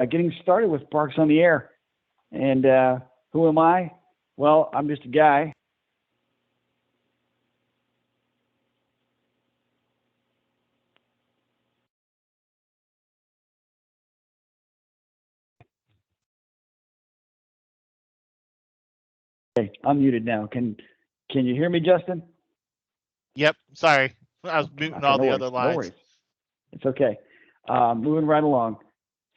getting started with Parks on the Air. And who am I? Well, I'm just a guy. Okay, I'm muted now. Can you hear me, Justin? Yep. Sorry. I was muting Okay, all no the worries. other No lines. worries. It's okay. Moving right along.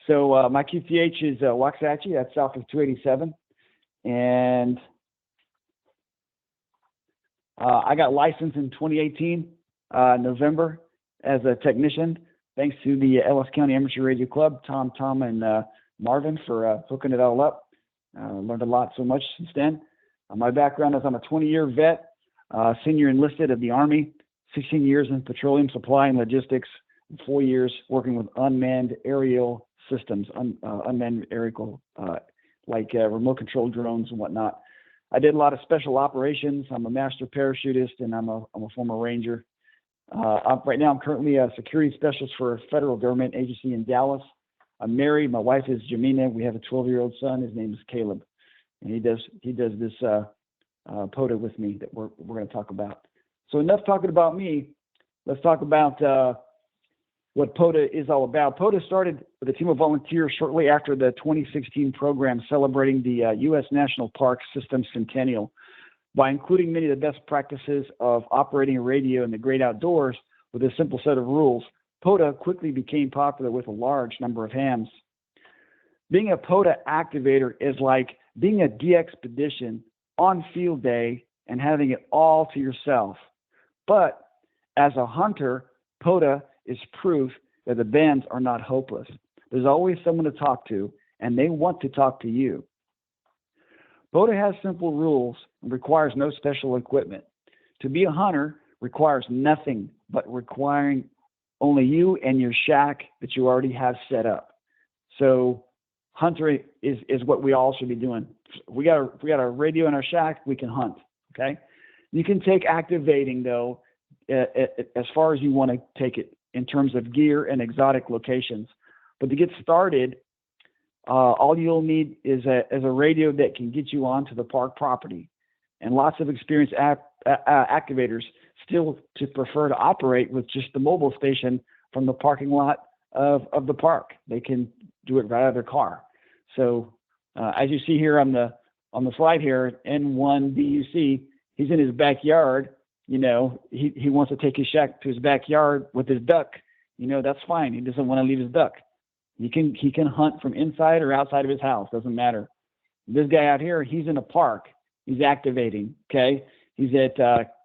So my QTH is Waxahachie. That's south of 287. And I got licensed in 2018, November, as a technician, thanks to the Ellis County Amateur Radio Club, Tom, and Marvin for hooking it all up. Learned a lot so much since then. My background is I'm a 20-year vet, senior enlisted of the Army, 16 years in petroleum supply and logistics, and 4 years working with unmanned aerial systems, unmanned aerial, like remote control drones and whatnot. I did a lot of special operations. I'm a master parachutist, and I'm a former ranger. Right now, I'm currently a security specialist for a federal government agency in Dallas. I'm married. My wife is Jamina. We have a 12-year-old son. His name is Caleb, and he does this POTA with me that we're going to talk about. So enough talking about me. Let's talk about what POTA is all about. POTA started with a team of volunteers shortly after the 2016 program celebrating the U.S. National Park System Centennial by including many of the best practices of operating a radio in the great outdoors with a simple set of rules. POTA quickly became popular with a large number of hams. Being a POTA activator is like being a DXpedition on field day and having it all to yourself. But as a hunter, POTA is proof that the bands are not hopeless. There's always someone to talk to, and they want to talk to you. POTA has simple rules and requires no special equipment. To be a hunter requires nothing but requiring only you and your shack that you already have set up. So hunter is what we all should be doing. We got a radio in our shack, we can hunt, okay? You can take activating, though, as far as you want to take it in terms of gear and exotic locations. But to get started, all you'll need is a radio that can get you onto the park property. And lots of experienced activators still to prefer to operate with just the mobile station from the parking lot of the park. They can do it right out of their car. So as you see here on the slide here, N1BUC, he's in his backyard. You know, he wants to take his shack to his backyard with his duck. You know, that's fine. He doesn't want to leave his duck. He can hunt from inside or outside of his house. Doesn't matter. This guy out here, he's in a park. He's activating. Okay, he's at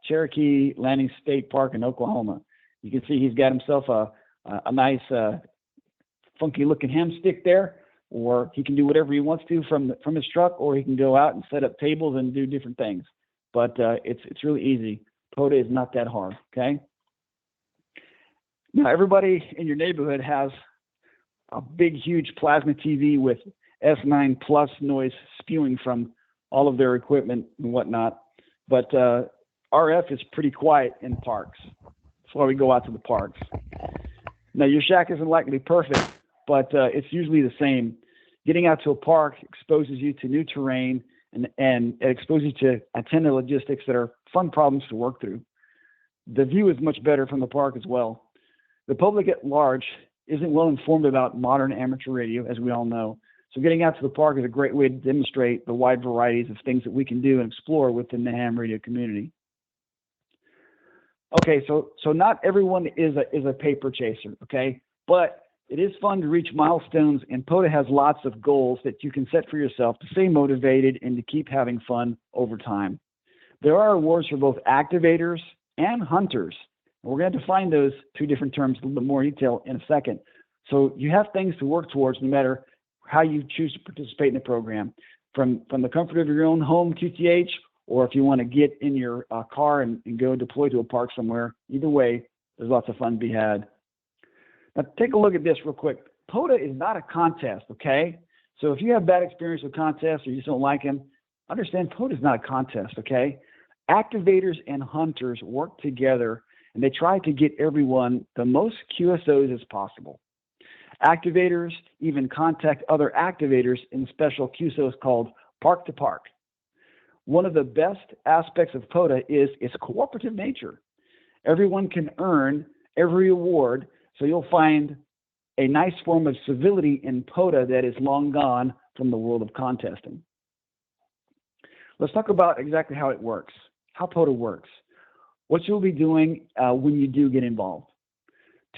Cherokee Landing State Park in Oklahoma. You can see he's got himself a nice funky looking ham stick there, or he can do whatever he wants to from his truck, or he can go out and set up tables and do different things. But it's really easy. POTA is not that hard. Okay. Now everybody in your neighborhood has a big, huge plasma TV with S9 plus noise spewing from all of their equipment and whatnot. But RF is pretty quiet in parks. That's why we go out to the parks. Now, your shack isn't likely perfect, but it's usually the same. Getting out to a park exposes you to new terrain and it exposes you to antenna logistics that are fun problems to work through. The view is much better from the park as well. The public at large isn't well informed about modern amateur radio, as we all know. So getting out to the park is a great way to demonstrate the wide varieties of things that we can do and explore within the ham radio community. Okay, so not everyone is a paper chaser, okay? But it is fun to reach milestones, and POTA has lots of goals that you can set for yourself to stay motivated and to keep having fun over time. There are awards for both activators and hunters. We're going to define those two different terms in a little bit more detail in a second. So you have things to work towards no matter how you choose to participate in the program, from the comfort of your own home QTH, or if you want to get in your car and go deploy to a park somewhere. Either way, there's lots of fun to be had. Now, take a look at this real quick. POTA is not a contest, okay? So if you have bad experience with contests or you just don't like them, understand POTA is not a contest, okay? Activators and hunters work together, and they try to get everyone the most QSOs as possible. Activators even contact other activators in special QSOs called park to park. One of the best aspects of POTA is its cooperative nature. Everyone can earn every award, so you'll find a nice form of civility in POTA that is long gone from the world of contesting. Let's talk about exactly how it works, how POTA works, what you'll be doing when you do get involved.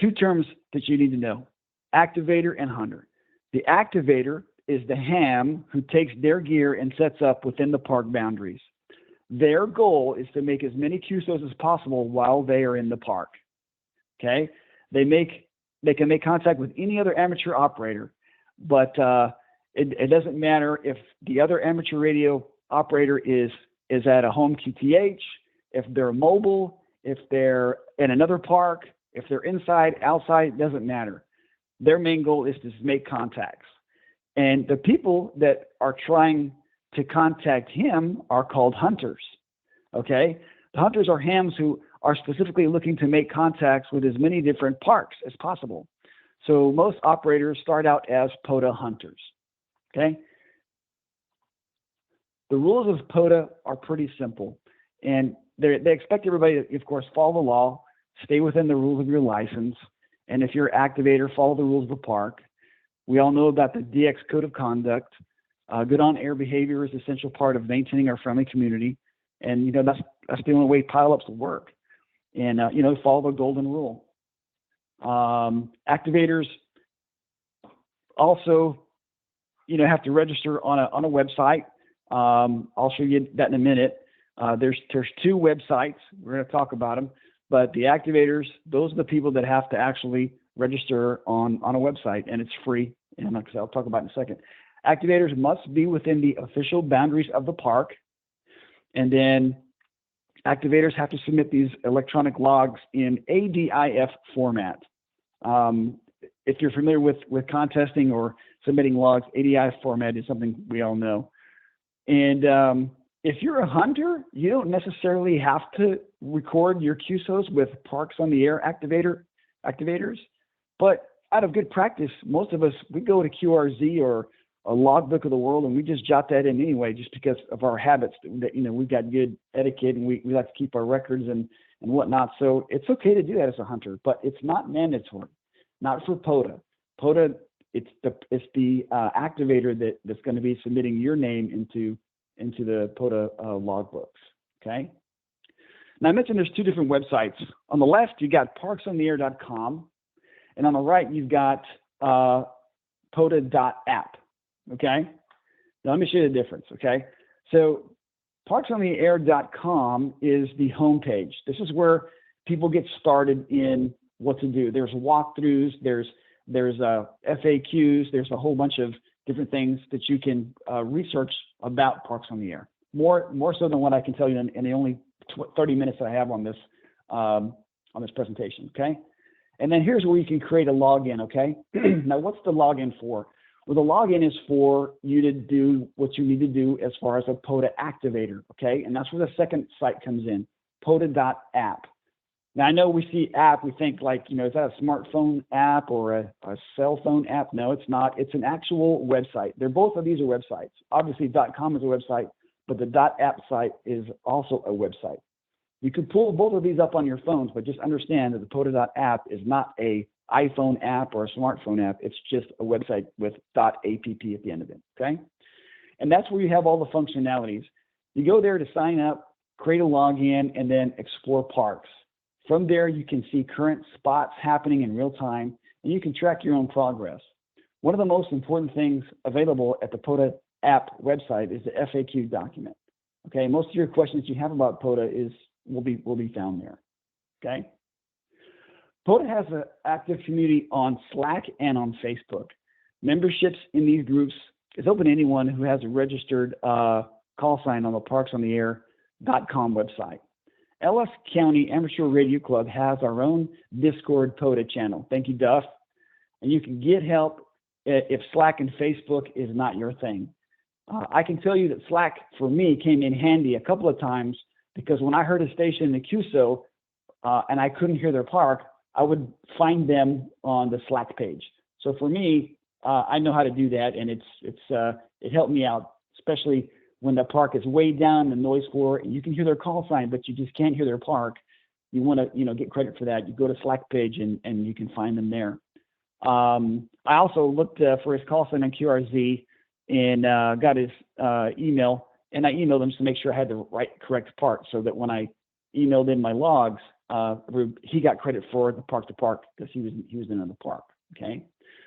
Two terms that you need to know: activator and hunter. The activator is the ham who takes their gear and sets up within the park boundaries. Their goal is to make as many QSOs as possible while they are in the park. Okay? They can make contact with any other amateur operator, but it doesn't matter if the other amateur radio operator is at a home QTH, if they're mobile, if they're in another park, if they're inside, outside, doesn't matter. Their main goal is to make contacts. And the people that are trying to contact him are called hunters. Okay? The hunters are hams who are specifically looking to make contacts with as many different parks as possible. So most operators start out as POTA hunters. Okay? The rules of POTA are pretty simple, and they expect everybody to, of course, follow the law, stay within the rules of your license, and if you're an activator, follow the rules of the park. We all know about the DX Code of Conduct. Good on-air behavior is an essential part of maintaining our friendly community, and that's the only way pileups will work. And follow the golden rule. Activators also, have to register on a website. I'll show you that in a minute. There's two websites. We're going to talk about them, but the activators, those are the people that have to actually register on a website, and it's free. And like I said, I'll talk about it in a second. Activators must be within the official boundaries of the park, and then activators have to submit these electronic logs in ADIF format. If you're familiar with contesting or submitting logs, ADIF format is something we all know. And if you're a hunter, you don't necessarily have to record your QSOs with Parks on the Air activators. But out of good practice, most of us, we go to QRZ or a logbook of the world, and we just jot that in anyway, just because of our habits that, we've got good etiquette, and we like to keep our records and whatnot. So it's okay to do that as a hunter, but it's not mandatory, not for POTA. POTA, it's the activator that's going to be submitting your name into the POTA logbooks. Okay. Now I mentioned there's two different websites. On the left, you got parksontheair.com, and on the right, you've got POTA.app. Okay. Now let me show you the difference. Okay. So parksontheair.com is the homepage. This is where people get started in what to do. There's walkthroughs, there's FAQs, there's a whole bunch of different things that you can research about Parks on the Air. More so than what I can tell you in the only 30 minutes that I have on this presentation. Okay. And then here's where you can create a login. Okay. Now what's the login for? Well, the login is for you to do what you need to do as far as a POTA activator, okay? And that's where the second site comes in, POTA.app. Now, I know we see app, we think like, is that a smartphone app or a cell phone app? No, it's not. It's an actual website. Both of these are websites. Obviously, .com is a website, but the .app site is also a website. You can pull both of these up on your phones, but just understand that the POTA.app is not a iPhone app or a smartphone app. It's just a website with .app at the end of it, okay? And that's where you have all the functionalities. You go there to sign up, create a login, and then explore parks. From there, you can see current spots happening in real time, and you can track your own progress. One of the most important things available at the POTA app website is the FAQ document, okay? Most of your questions you have about POTA will be found there, okay? POTA has an active community on Slack and on Facebook. Memberships in these groups is open to anyone who has a registered call sign on the parksontheair.com website. Ellis County Amateur Radio Club has our own Discord POTA channel. Thank you, Duff. And you can get help if Slack and Facebook is not your thing. I can tell you that Slack, for me, came in handy a couple of times because when I heard a station in the QSO and I couldn't hear their park, I would find them on the Slack page. So for me, I know how to do that, and it helped me out, especially when the park is way down the noise floor and you can hear their call sign, but you just can't hear their park. You want to, get credit for that. You go to Slack page and you can find them there. I also looked for his call sign on QRZ and got his email, and I emailed him to make sure I had the correct park, so that when I emailed in my logs, he got credit for the park to park because he was in the park. Okay,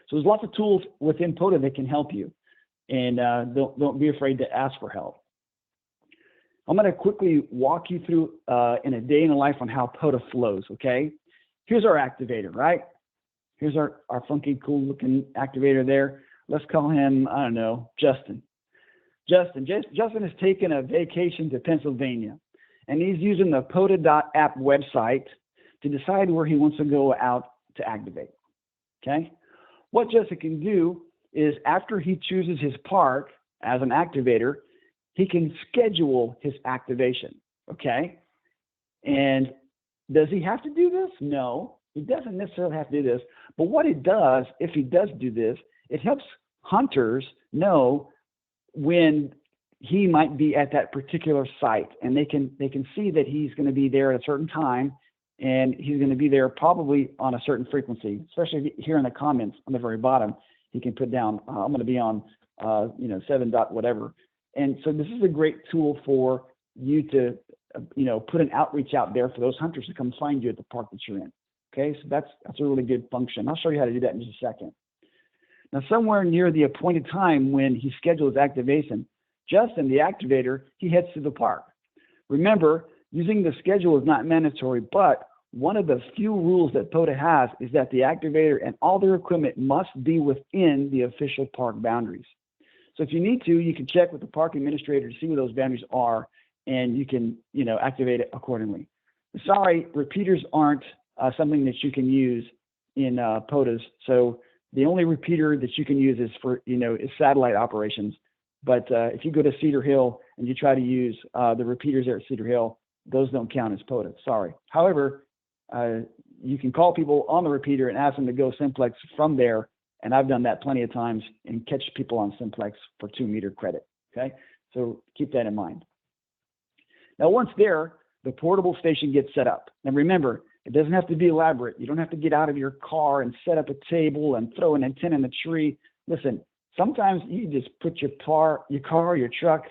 so there's lots of tools within POTA that can help you, and don't be afraid to ask for help. I'm going to quickly walk you through in a day in the life on how POTA flows. Okay, here's our activator, right? Here's our funky, cool looking activator there. Let's call him, I don't know, Justin. Justin has taken a vacation to Pennsylvania, and he's using the POTA.app website to decide where he wants to go out to activate. Okay? What Justin can do is, after he chooses his park as an activator, he can schedule his activation. Okay? And does he have to do this? No, he doesn't necessarily have to do this. But what it does, if he does do this, it helps hunters know when he might be at that particular site, and they can see that he's going to be there at a certain time, and he's going to be there probably on a certain frequency. Especially here in the comments on the very bottom, he can put down, I'm going to be on 7 dot whatever. And so this is a great tool for you to put an outreach out there for those hunters to come find you at the park that you're in. Okay, so that's a really good function. I'll show you how to do that in just a second. Now, somewhere near the appointed time when he schedules activation, Justin, the activator, he heads to the park. Remember, using the schedule is not mandatory, but one of the few rules that POTA has is that the activator and all their equipment must be within the official park boundaries. So if you need to, you can check with the park administrator to see where those boundaries are, and you can, activate it accordingly. Sorry, repeaters aren't something that you can use in POTAs. So the only repeater that you can use is for, is satellite operations. But if you go to Cedar Hill and you try to use the repeaters there at Cedar Hill, those don't count as POTA. Sorry. However, you can call people on the repeater and ask them to go simplex from there. And I've done that plenty of times and catch people on simplex for 2 meter credit. Okay. So keep that in mind. Now, once there, the portable station gets set up. And remember, it doesn't have to be elaborate. You don't have to get out of your car and set up a table and throw an antenna in the tree. Listen, sometimes you just put your truck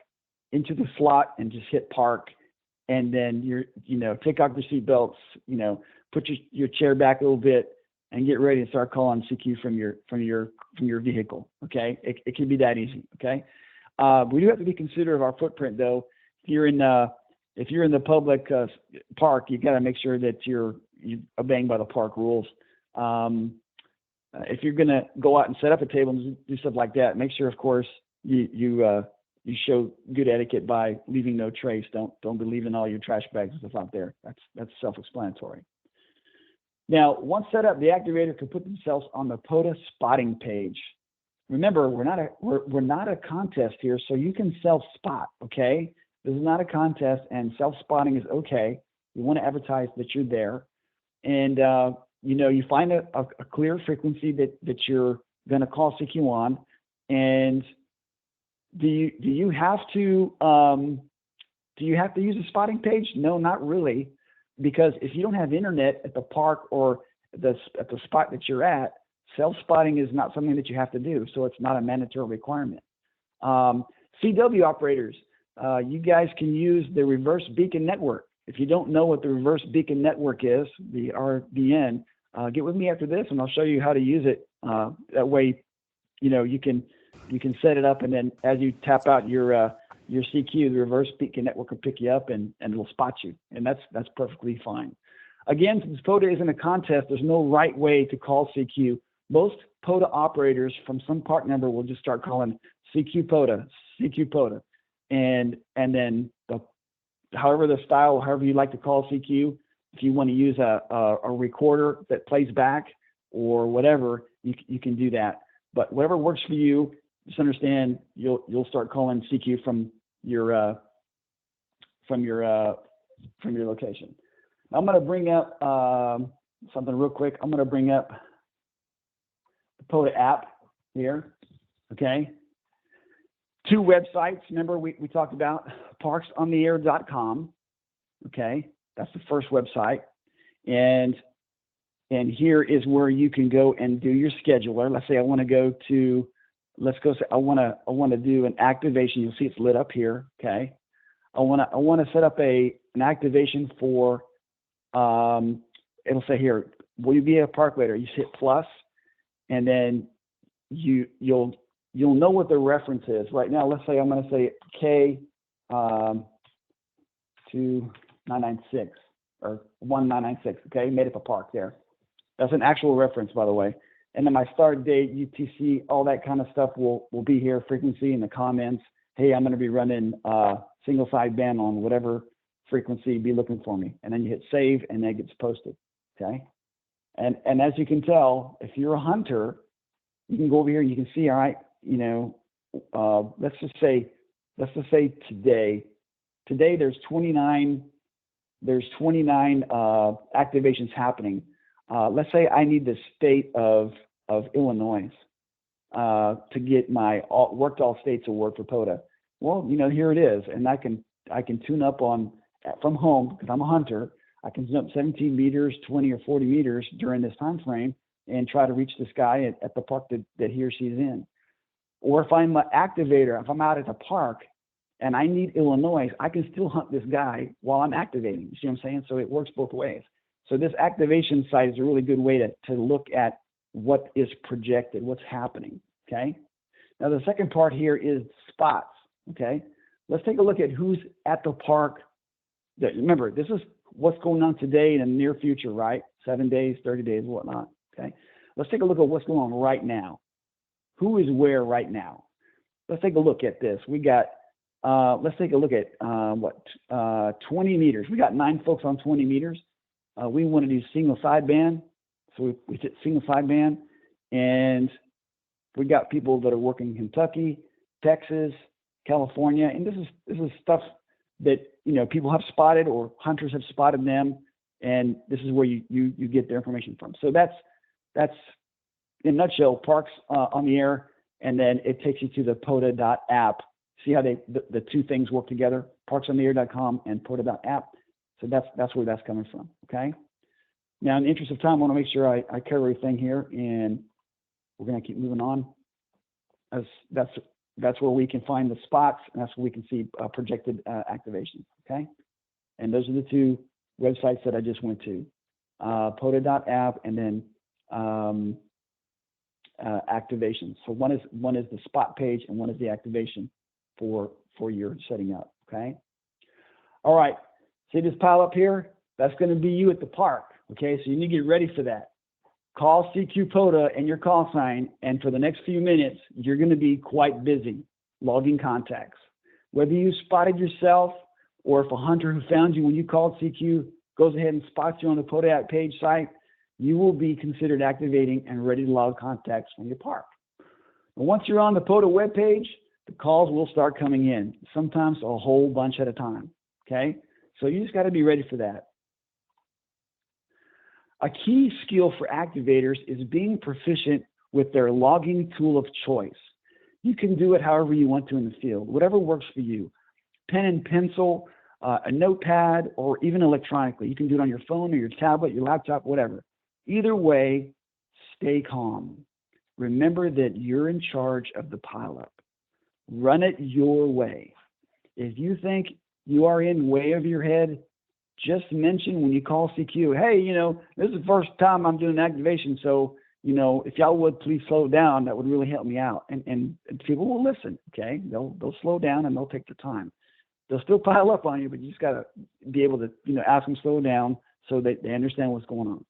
into the slot and just hit park, and then take off your seat belts, put your chair back a little bit and get ready to start calling CQ from your vehicle. Okay, it can be that easy. Okay, we do have to be considerate of our footprint, though. If you're in the public park, you got to make sure that you're obeying by the park rules. If you're going to go out and set up a table and do stuff like that, make sure, of course, you show good etiquette by leaving no trace. Don't be leaving all your trash bags and stuff out there. That's self-explanatory. Now, once set up, the activator can put themselves on the POTA spotting page. Remember, we're not a contest here, so you can self-spot. Okay. This is not a contest, and self-spotting is okay. You want to advertise that you're there, and you find a clear frequency that you're going to call CQ on. And do you have to use a spotting page? No, not really, because if you don't have internet at the park or at the spot that you're at, self-spotting is not something that you have to do, so it's not a mandatory requirement. CW operators. You guys can use the reverse beacon network. If you don't know what the reverse beacon network is, the RBN, get with me after this and I'll show you how to use it. That way, you can set it up, and then as you tap out your CQ, the reverse beacon network will pick you up and it'll spot you, and that's perfectly fine. Again, since POTA isn't a contest, there's no right way to call CQ. Most POTA operators from some park number will just start calling CQ POTA, CQ POTA. And then however you like to call CQ, if you want to use a recorder that plays back or whatever, you can do that. But whatever works for you, just understand you'll start calling CQ from your location. Now I'm going to bring up something real quick. I'm going to bring up POTA app here, okay? 2 websites. Remember we talked about parksontheair.com, okay? That's the first website. And here is where you can go and do your scheduler. Let's say I want to go to, I want to do an activation. You'll see it's lit up here, okay? I want to set up an activation for, it'll say here, will you be at a park later? You hit plus, and then you'll know what the reference is. Right now, let's say I'm going to say K 2996 or 1996. Okay, made up a park there. That's an actual reference, by the way. And then my start date, UTC, all that kind of stuff will be here. Frequency in the comments. Hey, I'm going to be running single sideband on whatever frequency, be looking for me. And then you hit save, and that gets posted. Okay. And as you can tell, if you're a hunter, you can go over here and you can see, all right, you know, let's just say today there's 29 activations happening. Let's say I need the state of Illinois to get my worked all states award for POTA. Well, you know, here it is, and I can tune up from home because I'm a hunter. I can jump 17 meters, 20 or 40 meters during this time frame and try to reach this guy at the park that he or she's in. Or if I'm an activator, if I'm out at the park and I need Illinois, I can still hunt this guy while I'm activating. You see what I'm saying? So it works both ways. So this activation site is a really good way to look at what is projected, what's happening, okay? Now the second part here is spots, okay? Let's take a look at who's at the park. Remember, this is what's going on today and in the near future, right? 7 days, 30 days, whatnot, okay? Let's take a look at what's going on right now. Who is where right now? Let's take a look at this. We got, let's take a look at 20 meters. We got 9 folks on 20 meters. We want to do single sideband. So we hit single sideband, and we got people that are working in Kentucky, Texas, California, and this is stuff that, you know, people have spotted or hunters have spotted them, and this is where you get their information from. So that's in a nutshell, parks on the air, and then it takes you to the POTA.app. See how the 2 things work together, parksontheair.com and POTA.app. So that's where that's coming from, okay? Now, in the interest of time, I want to make sure I cover everything here, and we're going to keep moving on. That's where we can find the spots, and that's where we can see projected activations, okay? And those are the 2 websites that I just went to, POTA.app and then activations. So one is the spot page, and one is the activation for your setting up, okay? All right, see this pile up here? That's going to be you at the park, okay? So you need to get ready for that. Call CQ POTA and your call sign, and for the next few minutes, you're going to be quite busy logging contacts. Whether you spotted yourself or if a hunter who found you when you called CQ goes ahead and spots you on the POTA page site, you will be considered activating and ready to log contacts from your park. And once you're on the POTA webpage, the calls will start coming in, sometimes a whole bunch at a time, okay? So you just got to be ready for that. A key skill for activators is being proficient with their logging tool of choice. You can do it however you want to in the field, whatever works for you. Pen and pencil, a notepad, or even electronically. You can do it on your phone or your tablet, your laptop, whatever. Either way, stay calm. Remember that you're in charge of the pileup. Run it your way. If you think you are in way over your head, just mention when you call CQ, hey, you know, this is the first time I'm doing activation, so, you know, if y'all would please slow down, that would really help me out. And people will listen, okay? They'll slow down and they'll take their time. They'll still pile up on you, but you just got to be able to, you know, ask them to slow down so that they understand what's going on.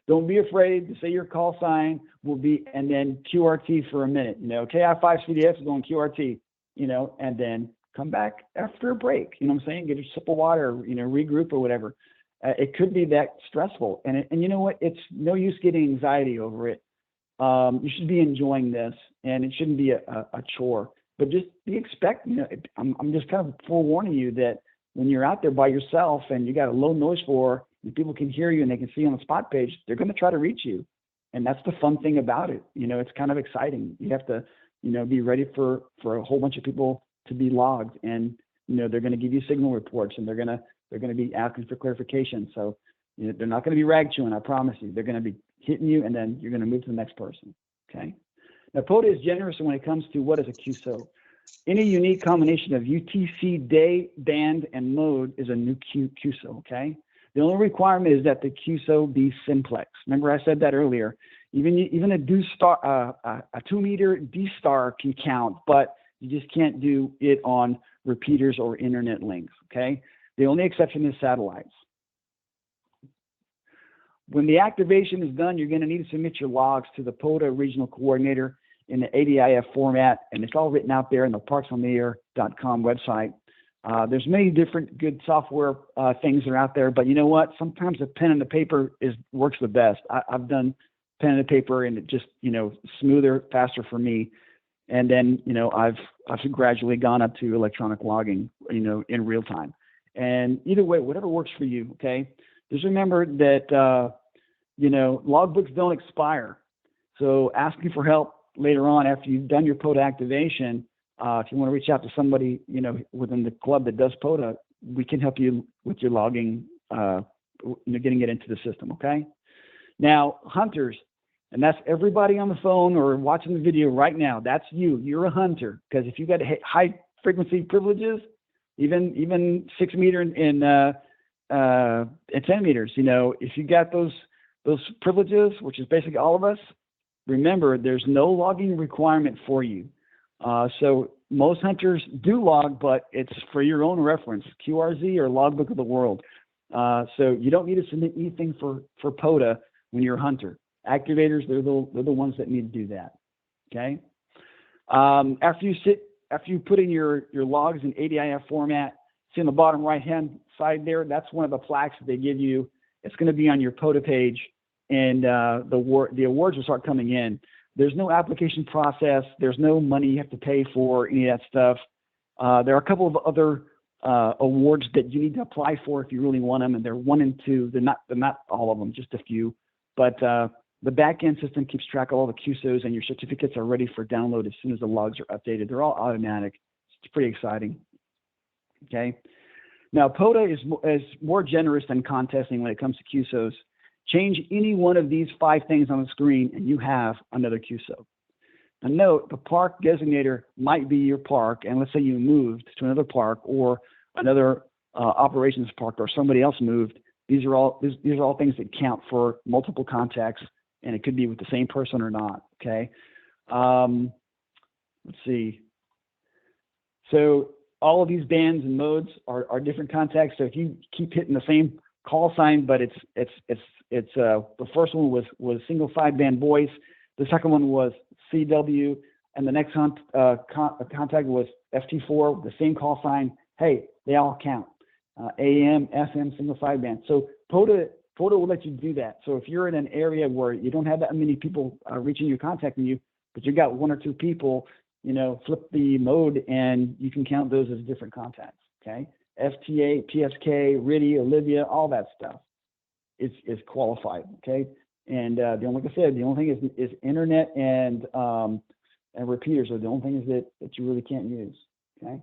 Don't be afraid to say your call sign will be, and then QRT for a minute, you know, KI5 CDF is going QRT, you know, and then come back after a break, you know what I'm saying? Get a sip of water, you know, regroup or whatever. It could be that stressful. And you know what? It's no use getting anxiety over it. You should be enjoying this, and it shouldn't be a chore. But just be expecting, you know, I'm just kind of forewarning you that when you're out there by yourself and you got a low noise floor, and people can hear you and they can see you on the spot page, they're going to try to reach you. And that's the fun thing about it. It's kind of exciting. You have to, be ready for a whole bunch of people to be logged, and, they're going to give you signal reports, and they're going to be asking for clarification. So, they're not going to be rag chewing, I promise you. They're going to be hitting you, and then you're going to move to the next person. Okay. Now, POTA is generous when it comes to what is a QSO. Any unique combination of UTC day, band, and mode is a new QSO. Okay. The only requirement is that the QSO be simplex. Remember, I said that earlier. Even a 2-meter D star can count, but you just can't do it on repeaters or internet links. Okay. The only exception is satellites. When the activation is done, you're going to need to submit your logs to the POTA regional coordinator in the ADIF format, and it's all written out there in the parksonair.com website. There's many different good software things that are out there, but you know what? Sometimes a pen and the paper works the best. I've done pen and the paper, and it just smoother, faster for me. And then I've gradually gone up to electronic logging in real time. And either way, whatever works for you. Okay. Just remember that logbooks don't expire. So asking for help later on after you've done your POTA activation, if you want to reach out to somebody, within the club that does POTA, we can help you with your logging, getting it into the system. Okay. Now, hunters, and that's everybody on the phone or watching the video right now. That's you. You're a hunter, because if you got high frequency privileges, even 6 meter and 10 meters, if you got those privileges, which is basically all of us, remember, there's no logging requirement for you. So most hunters do log, but it's for your own reference, QRZ or Logbook of the World. So you don't need to submit anything for POTA when you're a hunter. Activators, they're the ones that need to do that. Okay. After you put in your logs in ADIF format, see on the bottom right-hand side there, that's one of the plaques that they give you. It's going to be on your POTA page, and the awards will start coming in. There's no application process. There's no money you have to pay for any of that stuff. There are a couple of other awards that you need to apply for if you really want them, and they're 1 and 2. They're not all of them, just a few. But the back-end system keeps track of all the QSOs, and your certificates are ready for download as soon as the logs are updated. They're all automatic. It's pretty exciting. Okay. Now, POTA is more generous than contesting when it comes to QSOs. Change any one of these 5 things on the screen, and you have another QSO. Now, note, the park designator might be your park, and let's say you moved to another park or another operations park, or somebody else moved. These are all things that count for multiple contacts, and it could be with the same person or not. Okay. Let's see. So all of these bands and modes are different contacts. So if you keep hitting the same call sign, but it's the first one was single sideband voice, the second one was CW, and the next contact was FT4, the same call sign. Hey, they all count. AM, FM, single sideband. So POTA will let you do that. So if you're in an area where you don't have that many people reaching you, contacting you, but you got 1 or 2 people, flip the mode and you can count those as different contacts. Okay. FTA, PSK, Riddy, Olivia, all that stuff is qualified. Okay. And like I said, the only thing is internet and repeaters are the only things that you really can't use. Okay.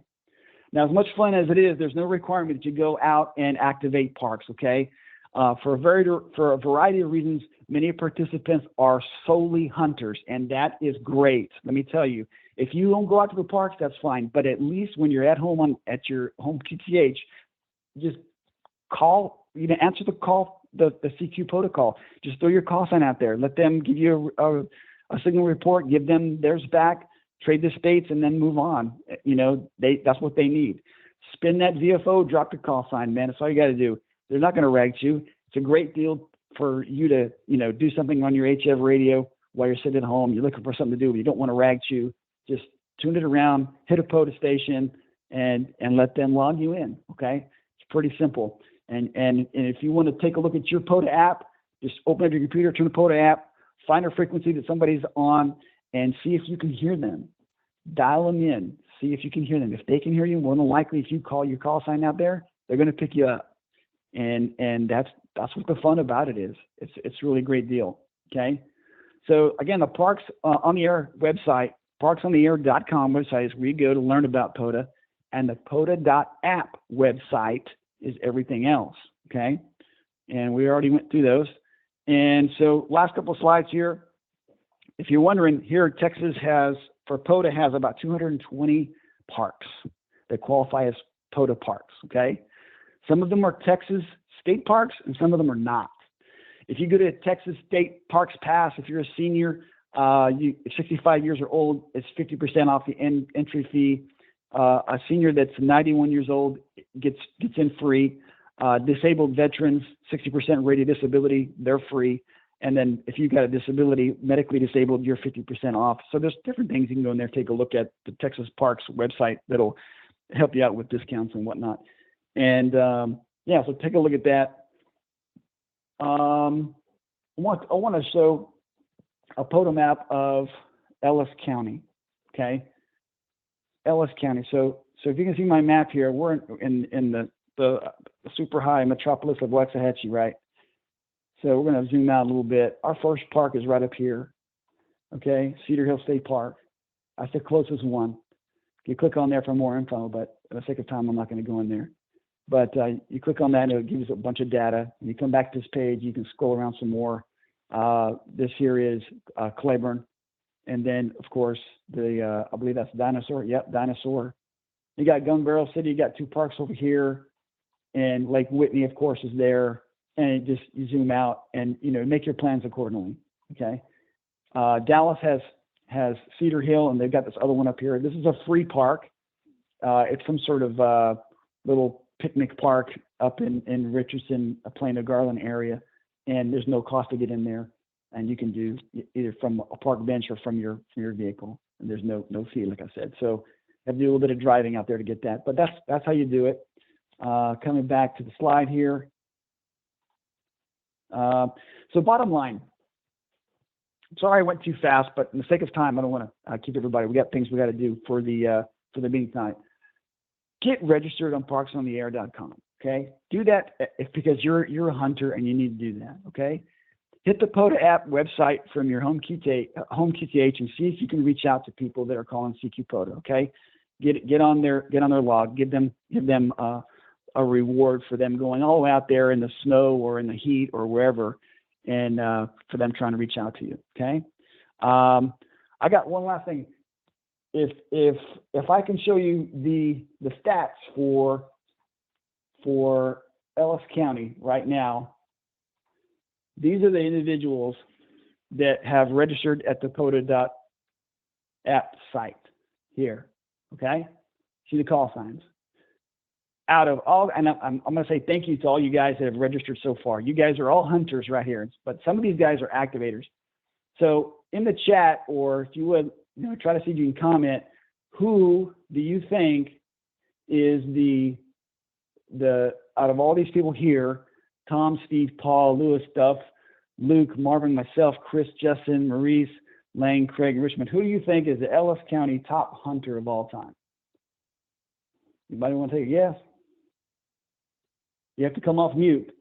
Now, as much fun as it is, there's no requirement that you go out and activate parks. Okay. For a variety of reasons, many participants are solely hunters, and that is great. Let me tell you, if you don't go out to the parks, that's fine. But at least when you're at home at your home QTH, just call, answer the call, the CQ protocol. Just throw your call sign out there. Let them give you a signal report. Give them theirs back. Trade the states, and then move on. That's what they need. Spin that VFO. Drop the call sign, man. That's all you got to do. They're not going to rag you. It's a great deal for you to, do something on your HF radio while you're sitting at home. You're looking for something to do, but you don't want to rag you. Just tune it around, hit a POTA station, and let them log you in. Okay, it's pretty simple. And if you want to take a look at your POTA app, just open up your computer, turn the POTA app, find a frequency that somebody's on, and see if you can hear them. Dial them in, see if you can hear them. If they can hear you, more than likely, if you call your call sign out there, they're going to pick you up. And that's what the fun about it is. It's really a great deal. Okay. So again, the Parks on the Air website, parksontheair.com website is where you go to learn about POTA, and the POTA.app website is everything else. Okay, and we already went through those. And so last couple of slides here. If you're wondering, here Texas for POTA has about 220 parks that qualify as POTA parks. Okay, some of them are Texas state parks, and some of them are not. If you go to Texas State Parks Pass, if you're a senior, 65 years or old, it's 50% off the entry fee. A senior that's 91 years old gets in free. Disabled veterans, 60% rated disability, they're free. And then if you've got a disability, medically disabled, you're 50% off. So there's different things you can go in there, take a look at the Texas Parks website that'll help you out with discounts and whatnot. And yeah, so take a look at that. I want to show a POTA map of Ellis County. Okay, Ellis County. So if you can see my map here, we're in the super high metropolis of Waxahachie, right? So we're going to zoom out a little bit. Our first park is right up here. Okay, Cedar Hill State Park. That's the closest one. You click on there for more info, but for the sake of time, I'm not going to go in there. But you click on that, and it gives you a bunch of data. And you come back to this page, you can scroll around some more. This here is Claiborne. And then, of course, I believe that's Dinosaur. Yep, Dinosaur. You got Gun Barrel City. You got 2 parks over here. And Lake Whitney, of course, is there. And you zoom out and, make your plans accordingly. Okay. Dallas has Cedar Hill, and they've got this other one up here. This is a free park. It's some sort of little picnic park up in Richardson, Plano, Garland area, and there's no cost to get in there, and you can do either from a park bench or from your vehicle, and there's no fee, like I said. So I have to do a little bit of driving out there to get that, but that's how you do it. Coming back to the slide here. So bottom line. Sorry I went too fast, but in the sake of time, I don't want to keep everybody. We got things we got to do for the meeting tonight. Get registered on parksontheair.com. Okay, do that because you're a hunter and you need to do that. Okay, hit the POTA app website from your home QTH and see if you can reach out to people that are calling CQ POTA. Okay, get on their log. Give them a reward for them going all the way out there in the snow or in the heat or wherever, and for them trying to reach out to you. Okay, I got one last thing. If I can show you the stats for Ellis County right now, these are the individuals that have registered at the POTA.app site here. Okay, see the call signs. Out of all, and I'm going to say thank you to all you guys that have registered so far. You guys are all hunters right here, but some of these guys are activators. So in the chat, or if you would, try to see if you can comment, who do you think is the out of all these people here, Tom, Steve, Paul, Lewis, Duff, Luke, Marvin, myself, Chris, Justin, Maurice, Lane, Craig, Richmond, who do you think is the Ellis County top hunter of all time? Anybody want to take a guess? You have to come off mute.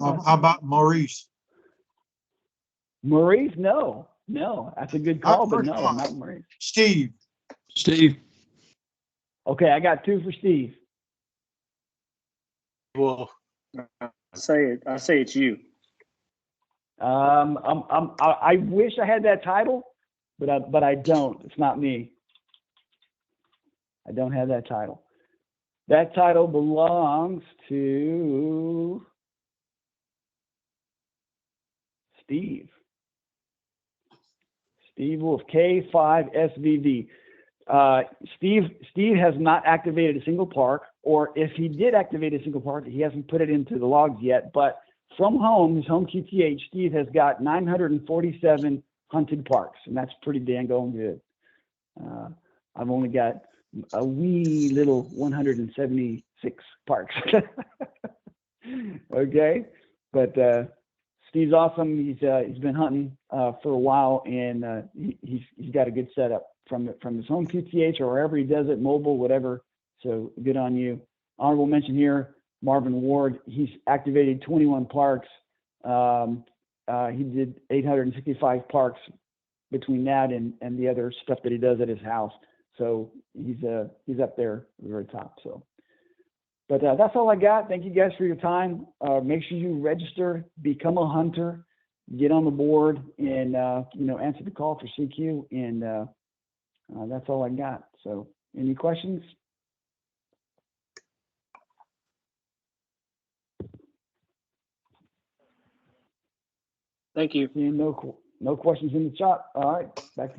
How about Maurice? Maurice? No, that's a good call, but no, not Maurice. Steve. Okay, I got 2 for Steve. Well, I say it's you. I wish I had that title, but I don't. It's not me. I don't have that title. That title belongs to Steve. Steve Wolf, K5SVV. Steve has not activated a single park, or if he did activate a single park, he hasn't put it into the logs yet. But from home, his home QTH, Steve has got 947 hunted parks, and that's pretty dang good. I've only got a wee little 176 parks. Okay, but Steve's awesome. He's been hunting for a while, and he's got a good setup from his home QTH or wherever he does it, mobile, whatever. So good on you. Honorable mention here, Marvin Ward. He's activated 21 parks, he did 865 parks between that and the other stuff that he does at his house. So he's up there at the very top. So, but that's all I got. Thank you guys for your time. Make sure you register, become a hunter, get on the board, and answer the call for CQ. And that's all I got. So, any questions? Thank you. No questions in the chat. All right, back to you.